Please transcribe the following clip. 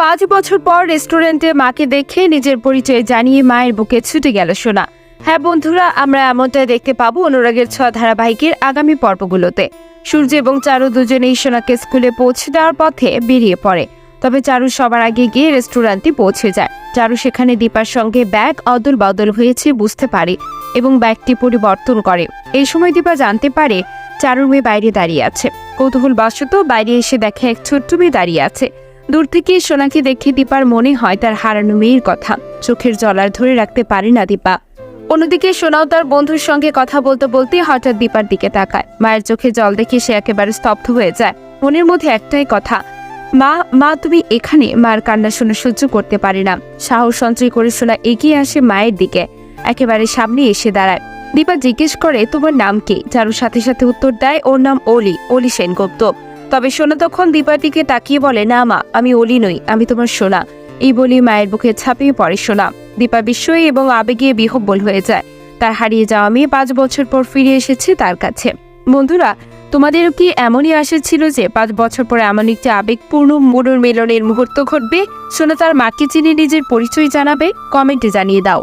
5 বছর পর রেস্টুরেন্টে মাকে দেখে নিজের পরিচয় জানিয়ে মায়ের বুকে ছুটে গেল সোনা। হ্যাঁ বন্ধুরা, আমরা এমনটাই দেখতে পাবো অনুরাগের ছোঁয়া ধারাবাহিকের আগামী পর্বগুলোতে। সূর্য এবং চারু দুজনেই সোনাকে স্কুলে পৌঁছে দেওয়ার পথে বেরিয়ে পড়ে। তবে চারু সবার আগে গিয়ে রেস্টুরেন্টে পৌঁছে যায়। চারু সেখানে দীপার সঙ্গে ব্যাগ অদল বদল হয়েছে বুঝতে পারে এবং ব্যাগটি পরিবর্তন করে। এই সময় দীপা জানতে পারে চারুর মেয়ে বাইরে দাঁড়িয়ে আছে। কৌতূহলবশত বাইরে এসে দেখে এক ছোট্ট মেয়ে দাঁড়িয়ে আছে। দূর থেকে সোনাকে দেখে দীপার মনে হয় তার হারানো মেয়ের কথা। চোখের জল আর ধরে রাখতে পারে না দীপা। অন্যদিকে সোনাও তার বন্ধুর সঙ্গে কথা বলতে বলতে হঠাৎ দীপার দিকে তাকায়। মায়ের চোখে জল দেখে সে একেবারে স্তব্ধ হয়ে যায়। মনের মধ্যে একটাই কথা, মা মা তুমি এখানে। মার কান্না শুনে সহ্য করতে পারে না। সাহস সঞ্চয় করে সোনা এগিয়ে আসে মায়ের দিকে, একেবারে সামনে এসে দাঁড়ায়। দীপা জিজ্ঞেস করে, তোমার নাম কি? চারুর সাথে সাথে উত্তর দেয়, ওর নাম অলি সেনগুপ্ত। তবে সোনা তখন দীপার দিকে তাকিয়ে বলে, না মা, আমি অলি নই, আমি তোমার সোনা। এই বলি মায়ের বুকে ছাপিয়ে পড়ে সোনা। দীপা বিস্ময়ে এবং আবেগে বিহ্বল হয়ে যায়। তার হারিয়ে যাওয়া মেয়ে 5 বছর পর ফিরে এসেছে তার কাছে। বন্ধুরা, তোমাদেরও কি এমনই আশা ছিল যে 5 বছর পরে এমন একটি আবেগপূর্ণ পুনর্মিলনের মুহূর্ত ঘটবে? সোনা তার মাকে চিনে নিজের পরিচয় জানাবে? কমেন্টে জানিয়ে দাও।